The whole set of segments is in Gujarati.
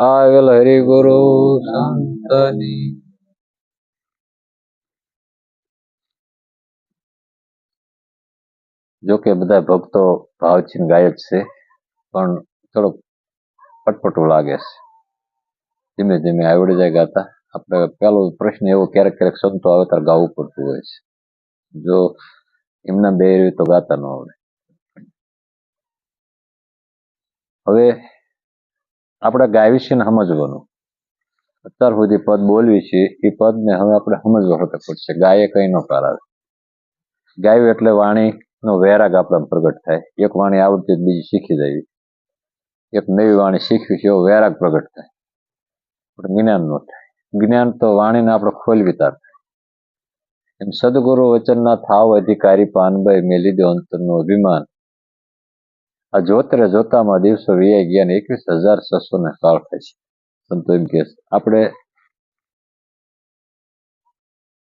આવેલ હરિગુરુ સંતની જોકે બધા ભક્તો ભાવચીન ગાય જ છે, પણ થોડુંક પટપટું લાગે છે. ધીમે ધીમે આવડી જાય ગાતા. આપણે પેલો પ્રશ્ન એવો ક્યારેક ક્યારેક સંતો આવે ત્યારે ગાવું પડતું હોય છે. જો એમના બે તો ગાતા ન આવડે. હવે આપણે ગાય વિશે સમજવાનું. અત્યાર સુધી પદ બોલવી છે એ પદને હવે આપણે સમજવા હોતે પડશે. ગાયે કઈ ન કરાવે. ગાયું એટલે વાણીનો વૈરાગ આપણા પ્રગટ થાય. એક વાણી આવડતી બીજી શીખી જાય, એક નવી વાણી શીખવી છે એવો વૈરાગ પ્રગટ થાય, પણ જ્ઞાન ન થાય. જ્ઞાન તો વાણીને આપણે ખોલવી તાર થાય. એમ સદગુરુ વચનના થાવ અધિકારી પાનભાઈ મેલી દો અંતરનું અભિમાન. આ જોતરે જોતામાં દિવસો વીઆઈ ગયા ને 21,600 ને કાળ થાય છે. સંતો એમ કે આપણે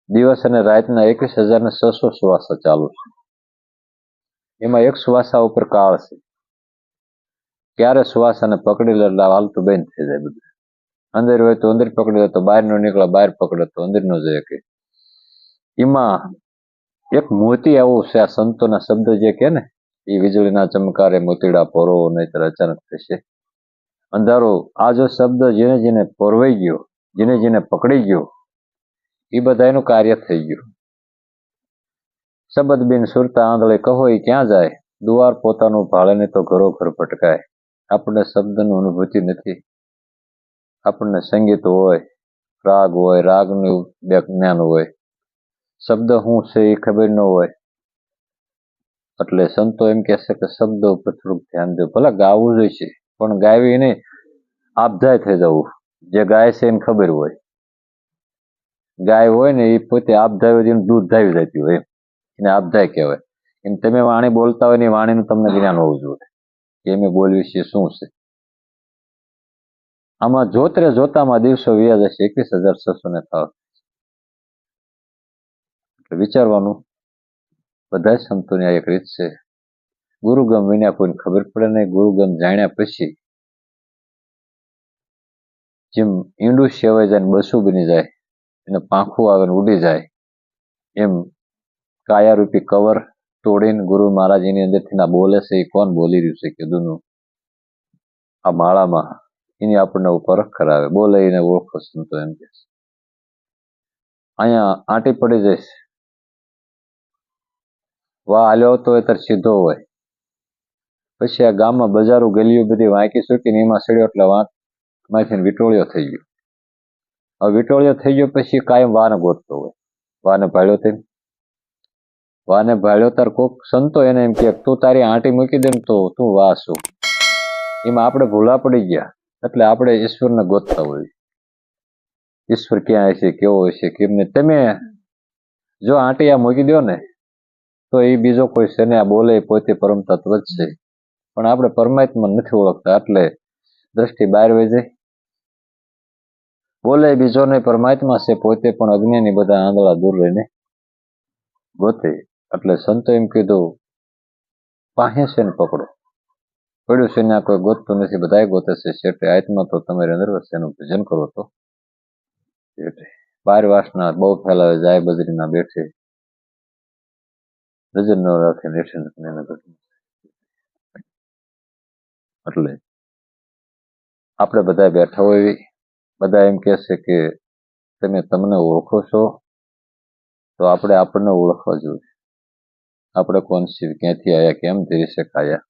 દિવસ અને રાતના 21,600 શ્વાસા ચાલુ છે. એમાં એક શ્વાસા ઉપર કાળ છે. ક્યારે શ્વાસાને પકડી લે એટલે હાલતું બંધ થઈ જાય. બધું અંદર હોય તો અંદર પકડી લે, તો બહાર નો નીકળે, બહાર પકડે તો અંદર નો જાય. કે એમાં એક મોતી આવું છે. આ સંતોના શબ્દ જે કે ને, એ વીજળીના ચમકારે મોતીડા પોરો નહીતર અચાનક થશે અંધારો. આ જો શબ્દ જેને જેને પોરવાઈ ગયો, જેને જેને પકડી ગયો, એ બધા એનું કાર્ય થઈ ગયું. શબ્દ બિન સુરતા આંધળે કહો એ ક્યાં જાય, દુવાર પોતાનું ભાળે ને તો ઘરો ઘર ભટકાય. આપણને શબ્દની અનુભૂતિ નથી. આપણને સંગીત હોય, રાગ હોય, રાગનું જ્ઞાન હોય, શબ્દ શું છે એ ખબર ન હોય. એટલે સંતો એમ કહેશે કે શબ્દો ઉપર થોડુંક ધ્યાન દો. ભલે ગાવું જોઈશે, પણ ગાવી નહીં આપધાય થઈ જવું. જે ગાય છે એને ખબર હોય. ગાય હોય ને એ પોતે આપધાય દૂધ ધાવી જતી હોય, એને આપધાય કહેવાય. એમ તમે વાણી બોલતા હોય ને વાણીનું તમને જ્ઞાન હોવું જોઈએ કે એમ બોલવી છે શું છે. આમાં જોતરે જોતામાં દિવસો વ્યા જશે 21,600 ને થાવ. એટલે વિચારવાનું. બધા સંતોની આ એક રીત છે. ગુરુગમ વિના કોઈને ખબર પડે નહીં. ગુરુગમ જાણ્યા પછી જેમ ઈંડું સેવાઈ જાય ને બસું બની જાય, એને પાંખું આવે ને ઉડી જાય, એમ કાયારૂપી કવર તોડીને ગુરુ મહારાજ એની અંદરથી ના બોલે છે. એ કોણ બોલી રહ્યું છે કીધું આ માળામાં, એની આપણને પરખ કરાવે. બોલે એને ઓળખો સંતો એમ કે અહીંયા આંટી પડી જઈશ, વાહ હાલ્યો આવતો હોય ત્યારે સીધો હોય. પછી આ ગામમાં બજારો ગલીઓ બધી વાંકી સૂકીને એમાં સડ્યો એટલે માંથી વિટોળિયો થઈ ગયો. હવે વિટોળિયો થઈ ગયો પછી કાયમ વાને ગોતતો હોય. વાને ભાળ્યો તેમ વાને ભાળ્યો તાર કોક સંતો એને એમ કે તું તારી આંટી મૂકી દે ને તો તું વાસું. એમાં આપણે ભૂલા પડી ગયા. એટલે આપણે ઈશ્વરને ગોતતા હોય. ઈશ્વર ક્યાં હશે, કેવો હશે, કેમને. તમે જો આંટી આ મૂકી દો ને તો એ બીજો કોઈ છે ને. આ બોલે પોતે પરમ તત્વ જ છે, પણ આપણે પરમાત્મા નથી ઓળખતા. એટલે દ્રષ્ટિ બહાર વહી જાય. બોલે બીજો નહીં, પરમાત્મા છે પોતે, પણ અજ્ઞાની બધા આંધળા દૂર રહીને ગોતે. એટલે સંતો એમ કીધું પાસે છે ને પકડો. પડ્યું છે ને કોઈ ગોતતું નથી, બધા ગોતે છે. શેઠે આત્મા તો તમારી અંદર વસે, એનું ભજન કરો તો. બાર વાસના બહુ ફેલાવે જાય, બજરીના બેઠે ભજન ન રાખે નેઠે. એટલે આપણે બધા બેઠા હોય, બધા એમ કહેશે કે તમે તમને ઓળખો છો, તો આપણે આપણને ઓળખવા જોઈએ. આપણે કોણ છીએ, ક્યાંથી આવ્યા, કેમ ધીરે શેખાયા.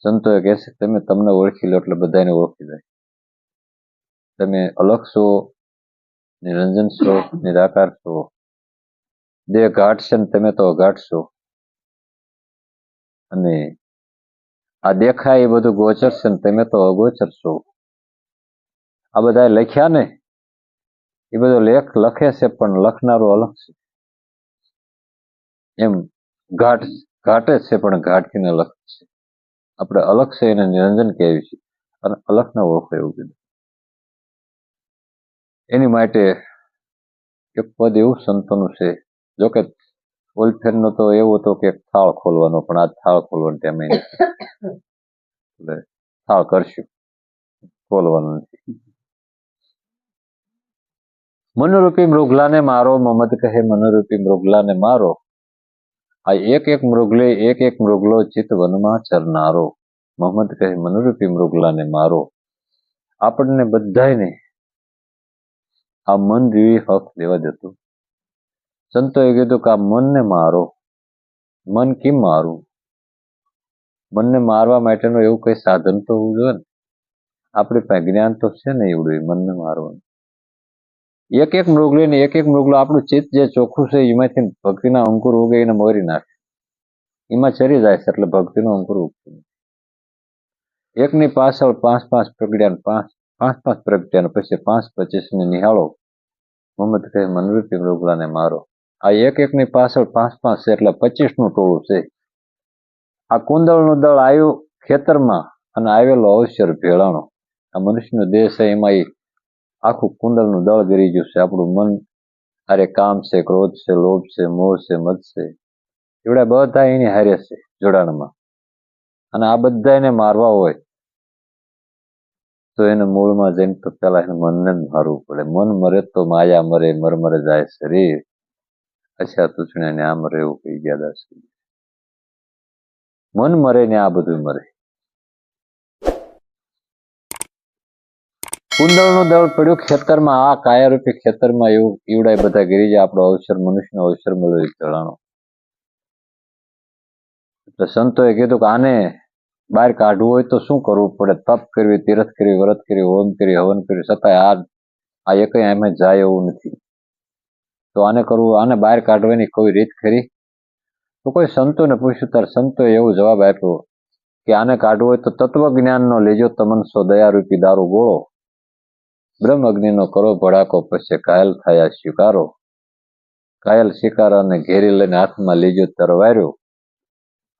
સંતો એ કહેશે તમે તમને ઓળખી લો એટલે બધાને ઓળખી જાય. તમે અલગ છો, નિરંજન છો, નિરાકાર છો. દેહ ઘાટ છે ને તમે તો અઘાટ છો. અને આ દેખાય એ બધું ગોચર છે ને તમે તો અગોચર છો. આ બધા લખ્યા ને એ બધો લેખ લખે છે, પણ લખનારો અલગ છે. એમ ઘાટ ઘાટે છે, પણ ઘાટથી અલગ છે. આપણે અલગ છે એને નિરંજન કહેવી છે, અને અલગ ના ઓળખો એવું કીધું. એની માટે એક પદ એવું સંતોનું છે. જોકે ઓલફેરનો તો એવો હતો કે થાળ ખોલવાનો, પણ આ થાળ ખોલવાનો ટાઈમ એટલે થાળ કરશું. બોલવાનું નથી. મનરૂપી મૃગલાને મારો, મમદ કહે મનરૂપી મૃગલાને મારો. આ એક એક મૃગલો ચિત વનમાં ચરનારો. મહમ્મદ કહે મનરૂપી મૃગલાને મારો. આપણને બધાને આ મન જેવી હક લેવા જતું. સંતોએ કીધું કે આ મનને મારો. મન કેમ મારું? મનને મારવા માટેનું એવું કઈ સાધન તો હોવું જોઈએ ને. આપણી પાસે જ્ઞાન તો છે ને એવડું મનને મારવાનું. એક એક મૃગલો આપણું ચિત્ત જે ચોખ્ખું છે એમાંથી ભક્તિના અંકુર ઉગે એને મોરી નાખે. એમાં ચરી જાય છે એટલે ભક્તિનો અંકુર ઉગતું. એકની પાછળ પાંચ પ્રગટ્યા પછી 5-25 નિહાળો. મહમ્મદ કહે મનરૂપી મૃગલાને મારો. આ એકની પાછળ 5 છે એટલે 25નું ટોળું છે. આ કુંદળનું દળ આવ્યું ખેતરમાં અને આવેલો અવસર ભેળાણો. આ મનુષ્યનો દેહ છે એમાં આખું કુંદળનું દળ ગરી ગયું છે. આપણું મન અરે કામ છે, ક્રોધ છે, લોભ છે, મોહ છે, મદ છે, એવડા બધા એની હારે છે જોડાણમાં. અને આ બધા એને મારવા હોય તો એને મૂળમાં જઈને તો પેલા એને મનને જ મારવું પડે. મન મરે તો માયા મરે, મરે જાય શરીર. અચ્છા તુછણે ને આ મરે એવું કહી ગયા દાસ. મન મરે ને આ બધું મરે. કુંદળનું દળ પડ્યું ખેતરમાં. આ કાયારૂપી ખેતરમાં એવું ઈવડાય બધા ગીરી જાય. આપણો અવસર, મનુષ્યનો અવસર મળ્યો એ ચડાણો. એટલે સંતોએ કીધું કે આને બહાર કાઢવું હોય તો શું કરવું પડે? તપ કરવી, તીરથ કરવી, વ્રત કરવી, હોમ કરી, હવન કરી, છતાંય આ એકય એમ જાય એવું નથી. તો આને કરવું, આને બહાર કાઢવાની કોઈ રીત ખરી? તો કોઈ સંતોને પૂછ્યું ત્યારે સંતોએ એવો જવાબ આપ્યો કે આને કાઢવું હોય તો તત્વજ્ઞાનનો લેજો તમનસો દયારૂપી દારૂ ગોળો. બ્રહ્મ અગ્નિનો કરો ભડાકો પછી ઘાયલ થયા સ્વીકારો. ઘાયલ શિકારાને ઘેરી લઈને હાથમાં લીજો તરવાર્યો.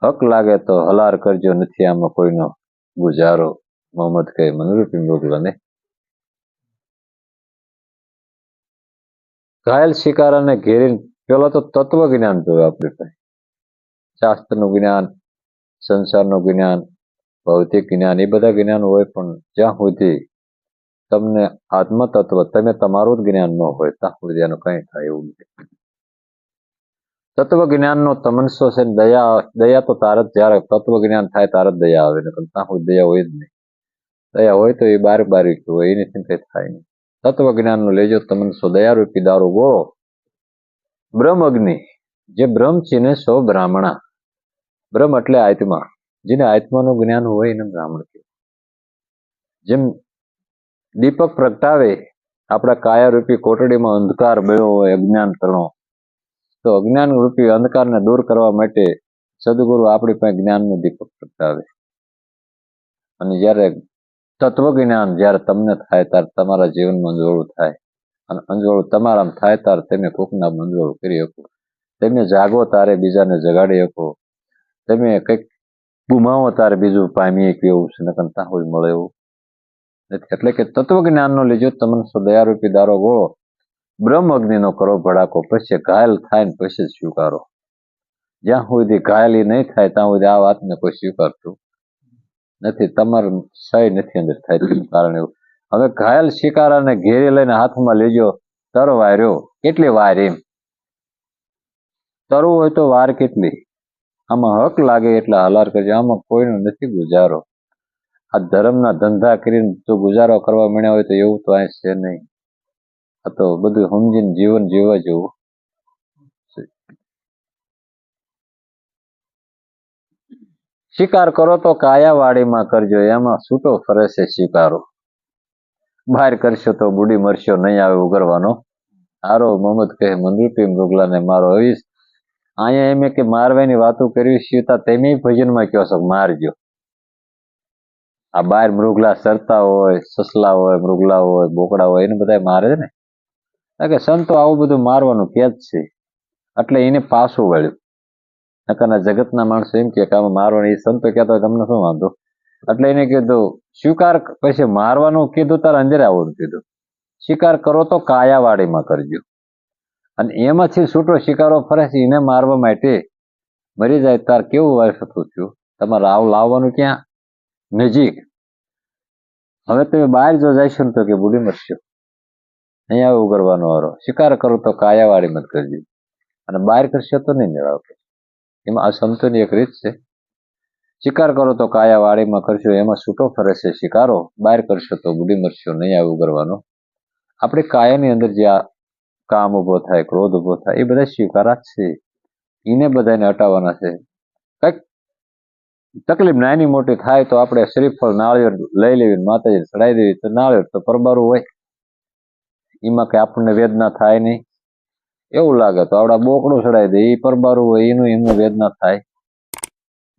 હક લાગે તો હલાર કરજો, નથી આમાં કોઈનો ગુજારો. મોહમ્મદ કહે મનરૂપી મૃગલાને. ઘાયલ શિકારાને ઘેરી પેલા તો તત્વજ્ઞાન જોયું આપણી પાસે. શાસ્ત્રનું જ્ઞાન, સંસારનું જ્ઞાન, ભૌતિક જ્ઞાન, એ બધા જ્ઞાન હોય પણ જ્યાં સુધી તમને આત્મતત્વ તમે તમારું જ જ્ઞાન ન હોય ત્યાં સુધી એનું કઈ થાય એવું નથી. તત્વજ્ઞાનનો તમનસો છે. દયા તો તાર જ જયારે તત્વજ્ઞાન થાય તાર જ દયા આવે ને. ત્યાં સુધી દયા હોય જ નહીં. દયા હોય તો એ બારી હોય એની કઈ થાય નહીં. તત્વજ્ઞાનનો લેજો તમનસો દયારૂપી દારૂ ગોળો. બ્રહ્મ અગ્નિ જે બ્રહ્મ છે ને સો બ્રાહ્મણા. બ્રહ્મ એટલે આત્મા. જેને આત્માનું જ્ઞાન હોય એને બ્રાહ્મણ કહેવાય. જેમ દીપક પ્રગટાવે આપણા કાયારૂપી કોટડીમાં અંધકાર બળ્યો હોય, અજ્ઞાન તણો, તો અજ્ઞાન રૂપી અંધકારને દૂર કરવા માટે સદગુરુ આપણી પાસે જ્ઞાનનું દીપક પ્રગટાવે. અને જ્યારે તત્વજ્ઞાન જ્યારે તમને થાય ત્યારે તમારા જીવનમાં અંજોળું થાય. અને અંજોળું તમારામાં થાય ત્યારે તમે કોકના અંજોળું કરી શકો. તમે જાગો તારે બીજાને જગાડી શકો. તમે કંઈક ગુમાવો તારે બીજું પામીએ કેવું છે નકર ત્યાં હોય મળે એવું નથી. એટલે કે તત્વજ્ઞાનનો લીજો તમનસો દયારૂપી દારો ગોળો. બ્રહ્મ અગ્નિનો કરો ભડાકો પછી ઘાયલ થાય ને પછી સ્વીકારો. જ્યાં સુધી ઘાયલી નહીં થાય ત્યાં સુધી આ વાતને કોઈ સ્વીકારતું નથી. તમારું સહી નથી અંદર થાય તેનું કારણ એવું. હવે ઘાયલ શિકારાને ઘેરી લઈને હાથમાં લેજો તરવાર્યો. કેટલી વાર એમ તરવું હોય તો વાર કેટલી? આમાં હક લાગે એટલે હલાર કરજો. આમાં કોઈનો નથી ગુજારો. આ ધર્મના ધંધા કરીને જો ગુજારો કરવા માંડ્યા હોય તો એવું તો આ છે નહીં. આ તો બધું સમજીને જીવન જીવવા જેવું. શિકાર કરો તો કાયાવાડીમાં કરજો, એમાં છૂટો ફરે છે શિકારો. બહાર કરશો તો બુડી મરશો, નહીં આવે ઉગરવાનો હારો. મોહમ્મદ કહે મનરૂપી મૃગલાને મારો. હવીશ અહીંયા એમ કે મારવાની વાતો કરવી સીતા તેમ ભજનમાં કહો છો મારજો. આ બાર મૃગલા સરતા હોય, સસલા હોય, મૃગલા હોય, બોકડા હોય, એને બધા મારે છે ને. કે સંતો આવું બધું મારવાનું કે જ છે એટલે એને પાછું વળ્યું. નકરના જગતના માણસો એમ કે આમાં મારવાનું, એ સંતો કહેતા હોય તમને શું વાંધો. એટલે એને કીધું સ્વીકાર પછી મારવાનું કીધું તારે અંદરે આવવાનું કીધું. શિકાર કરો તો કાયાવાડીમાં કરજો. અને એમાંથી છૂટો શિકારો ફરે છે એને મારવા માટે મરી જાય તાર કેવું વાય થતું થયું. તમારે આવું લાવવાનું ક્યાં નજીક. હવે તમે બહાર જો જઈશો ને તો કે બુડી મરશો, અહીંયા આવું કરવાનો વારો. શિકાર કરો તો કાયાવાળી મત કરજો, અને બહાર કરશો તો નહીં મેળવતો. એમાં આ સંતોની એક રીત છે. શિકાર કરો તો કાયાવાળીમાં કરશો, એમાં છૂટો ફરે છે શિકારો. બહાર કરશો તો બુડી મરશો, નહીં આવું કરવાનો. આપણે કાયાની અંદર જે આ કામ ઉભો થાય, ક્રોધ ઉભો થાય, એ બધા સ્વીકારા જ છે. એને બધાને હટાવવાના છે. કંઈક તકલીફ નાની મોટી થાય તો આપણે શ્રીફળ નાળિયેર લઈ લેવી, માતાજીને ચડાવી દેવી. તો નાળિયેર તો પરબારું હોય, એમાં કઈ આપણને વેદના થાય નહીં. એવું લાગે તો આવડા બોકડું ચડાવી દે, એ પરબારું હોય, એનું વેદના થાય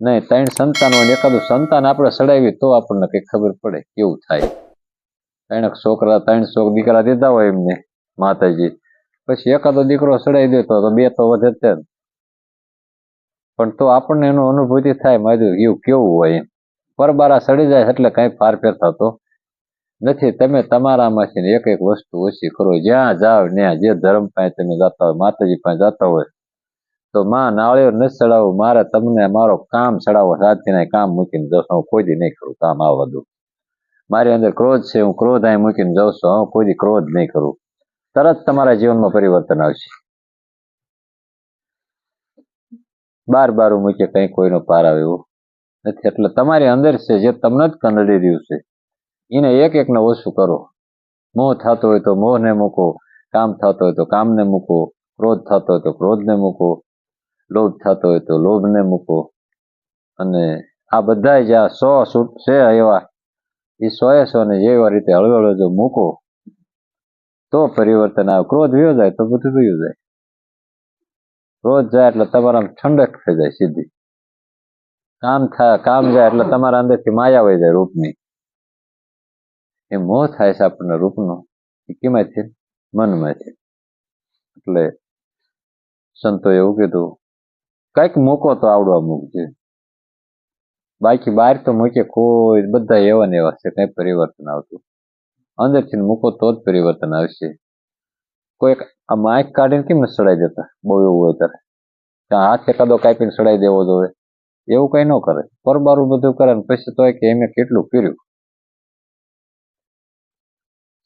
નહીં. 3 સંતાન હોય, એકાદું સંતાન આપણે ચડાવી તો આપણને કઈ ખબર પડે કેવું થાય. 3 દીકરા દીધા હોય એમને માતાજી, પછી એકાદો દીકરો ચડાવી દે તો 2 તો વધે જ. પણ તો આપણને એનો અનુભૂતિ થાય માધ્યું એવું કેવું હોય એમ. પરબારા સડી જાય એટલે કઈ ફારફેર થતો નથી. તમે તમારામાંથી એક એક વસ્તુ ઓછી કરો. જ્યાં જાઓ ત્યાં, જે ધર્મ પાસે તમે જતા હોય, માતાજી પાસે જતા હોય, તો માં નાળિયેર નથી ચડાવવું, મારે તમને મારો કામ ચડાવો. રાતથી કામ મૂકીને જશો, હું કોઈ દી નહીં કરું કામ. આવવા દઉં. મારી અંદર ક્રોધ છે, હું ક્રોધ અહીં મૂકીને જાઉં છું, હું કોઈ દી ક્રોધ નહીં કરું. તરત તમારા જીવનમાં પરિવર્તન આવશે. બાર મૂકીએ કઈ કોઈનો પાર આવે એવું નથી. એટલે તમારી અંદર છે જે તમને જ કંદડી રહ્યું છે, એને એક એકને ઓછું કરો. મોહ થતો હોય તો મોહને મૂકો, કામ થતો હોય તો કામને મૂકો, ક્રોધ થતો હોય તો ક્રોધને મૂકો, લોભ થતો હોય તો લોભને મૂકો. અને આ બધા જે આ 100 છે એવા, એ 100 ને એવા રીતે હળવે જો મૂકો તો પરિવર્તન આવે. ક્રોધ વયો જાય તો બધું વયું જાય. ક્રોધ જાય એટલે તમારા ઠંડક થઈ જાય સીધી. કામ જાય એટલે તમારા અંદરથી માયા વહી જાય રૂપની. એ મોહ થાય છે આપણને રૂપનો, એ કેમાંથી? મનમાંથી. એટલે સંતો એવું કીધું, કઈક મૂકો તો આવડવા મૂકજે. બાકી બહાર તો મૂકે કોઈ, બધા એવા ને એવા છે, કઈ પરિવર્તન આવતું. અંદરથી મૂકો તો જ પરિવર્તન આવશે. કોઈ આ માઇક કાઢીને કેમ ચડાવી દેતા? બહુ એવું હોય ત્યારે ત્યાં હાથ એકાદો કાપીને ચડાવી દેવો જોઈએ. એવું કઈ ન કરે. પરબારું બધું કરે ને પછી તો કે એમે કેટલું કર્યું.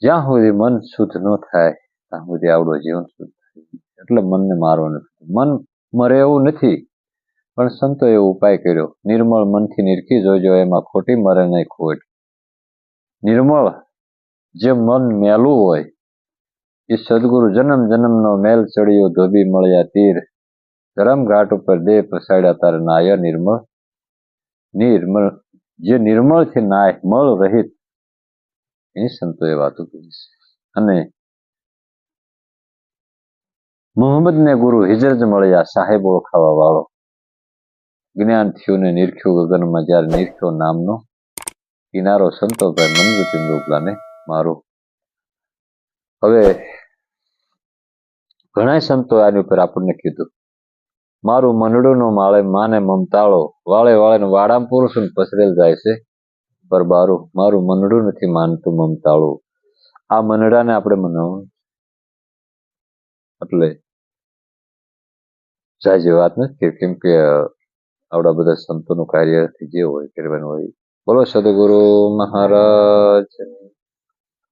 જ્યાં સુધી મન શુદ્ધ ન થાય ત્યાં સુધી આવડો જીવન શુદ્ધ થાય. એટલે મનને મારવું નથી. મન મરે એવું નથી, પણ સંતો એવો ઉપાય કર્યો. નિર્મળ મનથી નિરખી જોજો, એમાં ખોટી મરે નહીં ખોટ. નિર્મળ જે મન મેલું હોય એ સદગુરુ જન્મ જન્મનો મેલ ચડ્યો, ધોબી મળ્યા તીર. ધરમ ઘાટ ઉપર દેહ પસાડ્યા તાર નાય નિર્મળ. નિર્મળ જે નિર્મળ થી નાય, મળ રહિત, એ સંતોએ વાતો કરી છે. અને મોહમ્મદ ને ગુરુ હિજર જ મળ્યા, સાહેબ ઓળખાવા વાળો. જ્ઞાન થયું ને નિરખ્યું ગગનમાં, જયારે નિરખ્યો નામનો કિનારો. સંતોભાઈ મનગુતી મૃગલાને મારો. હવે ઘણા સંતો આની ઉપર આપણને કીધું, મારું મનડું નો માળે માને મમતાળો. વાળે વાળે વાડામ પુરુષ પસરેલ જાય છે પરબારું. મારું મનડું નથી માનતું મમતાળું. આ મનડાને આપણે મનાવવું. એટલે જાજી વાત નથી, કેમ કે આવડા બધા સંતોનું કાર્ય જે હોય કરવાનું હોય. બોલો સદગુરુ મહારાજ.